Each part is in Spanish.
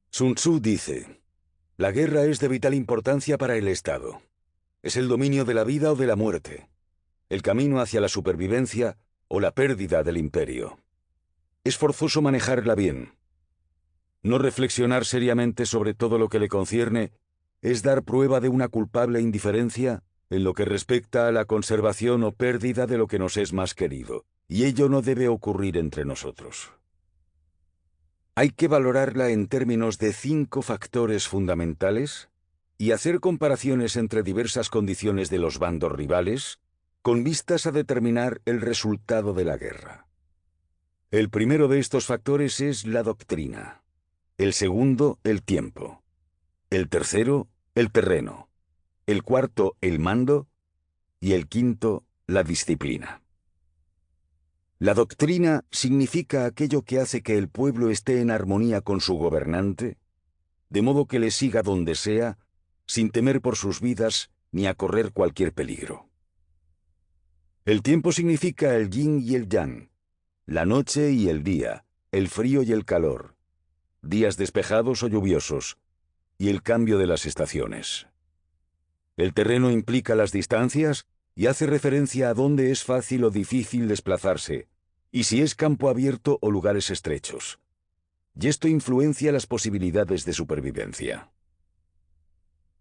Sun Tzu dice: la guerra es de vital importancia para el Estado. Es el dominio de la vida o de la muerte, el camino hacia la supervivencia o la pérdida del imperio. Es forzoso manejarla bien. No reflexionar seriamente sobre todo lo que le concierne es dar prueba de una culpable indiferencia en lo que respecta a la conservación o pérdida de lo que nos es más querido, y ello no debe ocurrir entre nosotros. Hay que valorarla en términos de 5 factores fundamentales y hacer comparaciones entre diversas condiciones de los bandos rivales con vistas a determinar el resultado de la guerra. El primero de estos factores es la doctrina, el segundo, el tiempo, el tercero, el terreno, el cuarto, el mando, y el quinto, la disciplina. La doctrina significa aquello que hace que el pueblo esté en armonía con su gobernante, de modo que le siga donde sea, sin temer por sus vidas ni a correr cualquier peligro. El tiempo significa el yin y el yang, la noche y el día, el frío y el calor, días despejados o lluviosos, y el cambio de las estaciones. El terreno implica las distancias y hace referencia a dónde es fácil o difícil desplazarse, y si es campo abierto o lugares estrechos. Y esto influencia las posibilidades de supervivencia.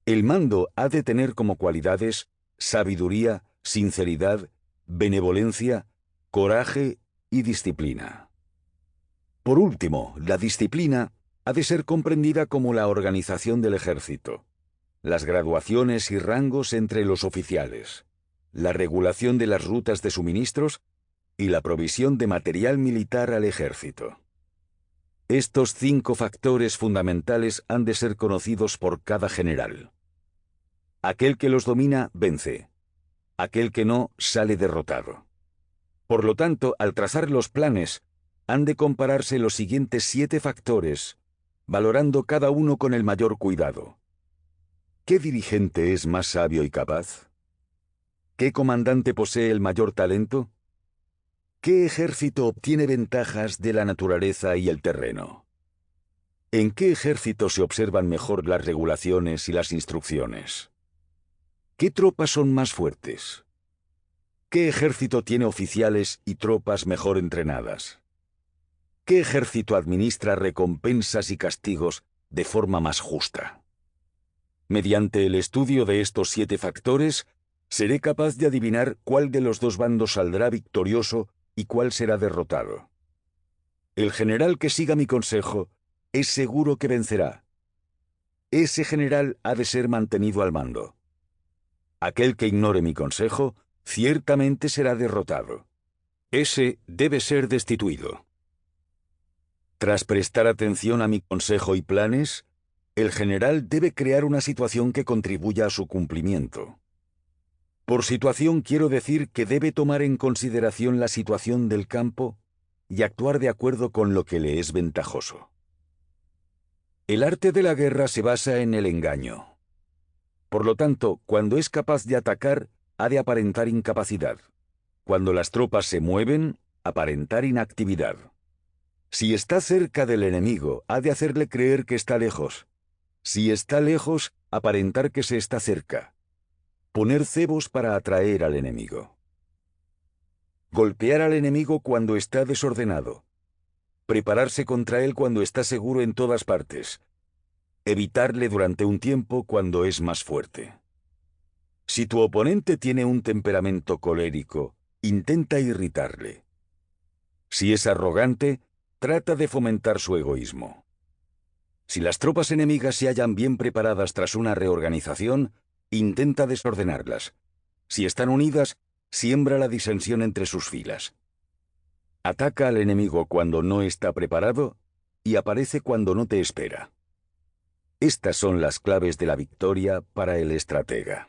El mando ha de tener como cualidades sabiduría, sinceridad, benevolencia, coraje y disciplina. Por último, la disciplina ha de ser comprendida como la organización del ejército, las graduaciones y rangos entre los oficiales, la regulación de las rutas de suministros y la provisión de material militar al ejército. Estos 5 factores fundamentales han de ser conocidos por cada general. Aquel que los domina vence, aquel que no sale derrotado. Por lo tanto, al trazar los planes, han de compararse los siguientes 7 factores, valorando cada uno con el mayor cuidado. ¿Qué dirigente es más sabio y capaz? ¿Qué comandante posee el mayor talento? ¿Qué ejército obtiene ventajas de la naturaleza y el terreno? ¿En qué ejército se observan mejor las regulaciones y las instrucciones? ¿Qué tropas son más fuertes? ¿Qué ejército tiene oficiales y tropas mejor entrenadas? ¿Qué ejército administra recompensas y castigos de forma más justa? Mediante el estudio de estos 7 factores, seré capaz de adivinar cuál de los 2 bandos saldrá victorioso y cuál será derrotado. El general que siga mi consejo es seguro que vencerá. Ese general ha de ser mantenido al mando. Aquel que ignore mi consejo ciertamente será derrotado. Ese debe ser destituido. Tras prestar atención a mi consejo y planes, el general debe crear una situación que contribuya a su cumplimiento. Por situación quiero decir que debe tomar en consideración la situación del campo y actuar de acuerdo con lo que le es ventajoso. El arte de la guerra se basa en el engaño. Por lo tanto, cuando es capaz de atacar, ha de aparentar incapacidad. Cuando las tropas se mueven, aparentar inactividad. Si está cerca del enemigo, ha de hacerle creer que está lejos. Si está lejos, aparentar que se está cerca. Poner cebos para atraer al enemigo. Golpear al enemigo cuando está desordenado. Prepararse contra él cuando está seguro en todas partes. Evitarle durante un tiempo cuando es más fuerte. Si tu oponente tiene un temperamento colérico, intenta irritarle. Si es arrogante, trata de fomentar su egoísmo. Si las tropas enemigas se hallan bien preparadas tras una reorganización, intenta desordenarlas. Si están unidas, siembra la disensión entre sus filas. Ataca al enemigo cuando no está preparado y aparece cuando no te espera. Estas son las claves de la victoria para el estratega.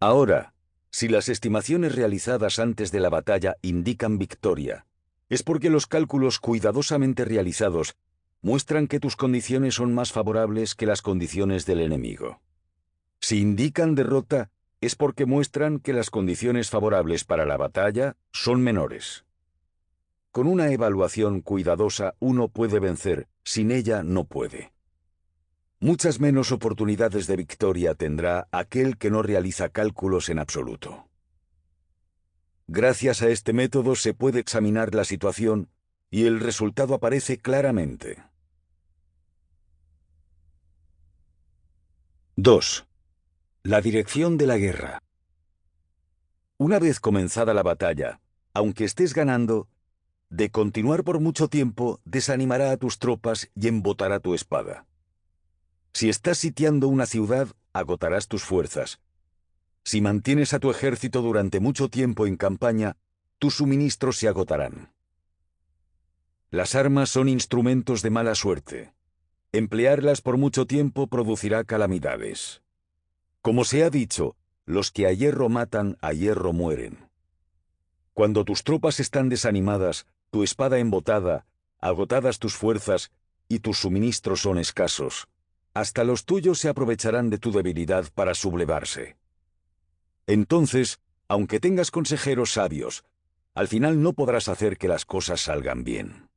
Ahora, si las estimaciones realizadas antes de la batalla indican victoria, es porque los cálculos cuidadosamente realizados muestran que tus condiciones son más favorables que las condiciones del enemigo. Si indican derrota, es porque muestran que las condiciones favorables para la batalla son menores. Con una evaluación cuidadosa uno puede vencer, sin ella no puede. Muchas menos oportunidades de victoria tendrá aquel que no realiza cálculos en absoluto. Gracias a este método se puede examinar la situación y el resultado aparece claramente. 2. La dirección de la guerra. Una vez comenzada la batalla, aunque estés ganando, de continuar por mucho tiempo desanimará a tus tropas y embotará tu espada. Si estás sitiando una ciudad, agotarás tus fuerzas. Si mantienes a tu ejército durante mucho tiempo en campaña, tus suministros se agotarán. Las armas son instrumentos de mala suerte. Emplearlas por mucho tiempo producirá calamidades. Como se ha dicho, los que a hierro matan, a hierro mueren. Cuando tus tropas están desanimadas, tu espada embotada, agotadas tus fuerzas y tus suministros son escasos, hasta los tuyos se aprovecharán de tu debilidad para sublevarse. Entonces, aunque tengas consejeros sabios, al final no podrás hacer que las cosas salgan bien.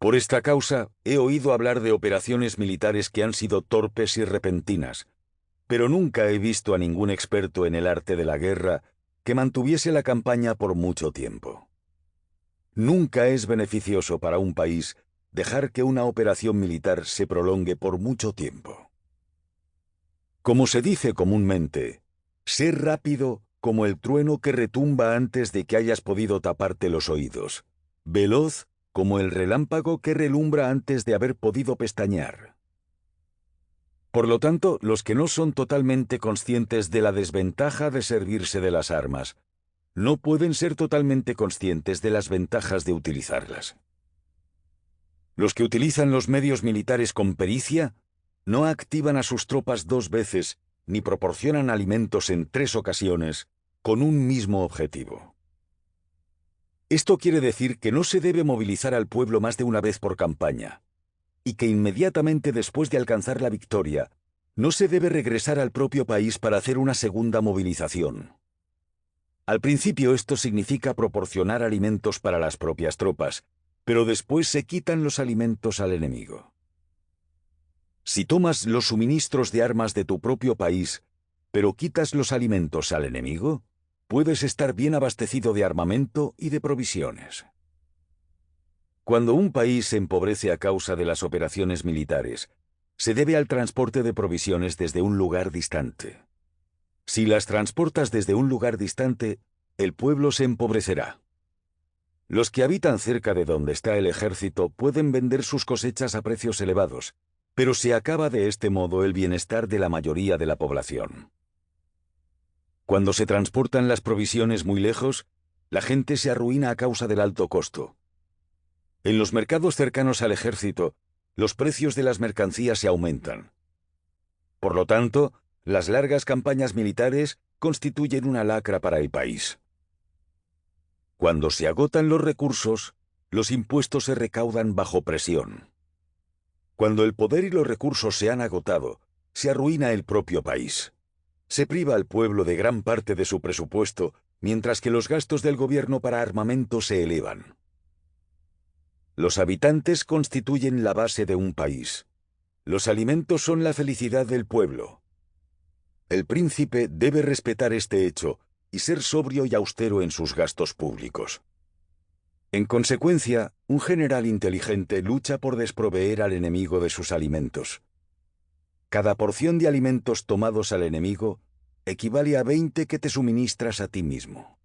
Por esta causa, he oído hablar de operaciones militares que han sido torpes y repentinas, pero nunca he visto a ningún experto en el arte de la guerra que mantuviese la campaña por mucho tiempo. Nunca es beneficioso para un país dejar que una operación militar se prolongue por mucho tiempo. Como se dice comúnmente, sé rápido como el trueno que retumba antes de que hayas podido taparte los oídos, veloz como el relámpago que relumbra antes de haber podido pestañear. Por lo tanto, los que no son totalmente conscientes de la desventaja de servirse de las armas, no pueden ser totalmente conscientes de las ventajas de utilizarlas. Los que utilizan los medios militares con pericia, no activan a sus tropas 2 veces, ni proporcionan alimentos en 3 ocasiones, con un mismo objetivo. Esto quiere decir que no se debe movilizar al pueblo más de una vez por campaña, y que inmediatamente después de alcanzar la victoria, no se debe regresar al propio país para hacer una segunda movilización. Al principio esto significa proporcionar alimentos para las propias tropas, pero después se quitan los alimentos al enemigo. Si tomas los suministros de armas de tu propio país, pero quitas los alimentos al enemigo, puedes estar bien abastecido de armamento y de provisiones. Cuando un país se empobrece a causa de las operaciones militares, se debe al transporte de provisiones desde un lugar distante. Si las transportas desde un lugar distante, el pueblo se empobrecerá. Los que habitan cerca de donde está el ejército pueden vender sus cosechas a precios elevados, pero se acaba de este modo el bienestar de la mayoría de la población. Cuando se transportan las provisiones muy lejos, la gente se arruina a causa del alto costo. En los mercados cercanos al ejército, los precios de las mercancías se aumentan. Por lo tanto, las largas campañas militares constituyen una lacra para el país. Cuando se agotan los recursos, los impuestos se recaudan bajo presión. Cuando el poder y los recursos se han agotado, se arruina el propio país. Se priva al pueblo de gran parte de su presupuesto, mientras que los gastos del gobierno para armamento se elevan. Los habitantes constituyen la base de un país. Los alimentos son la felicidad del pueblo. El príncipe debe respetar este hecho y ser sobrio y austero en sus gastos públicos. En consecuencia, un general inteligente lucha por desproveer al enemigo de sus alimentos. Cada porción de alimentos tomados al enemigo equivale a 20 que te suministras a ti mismo.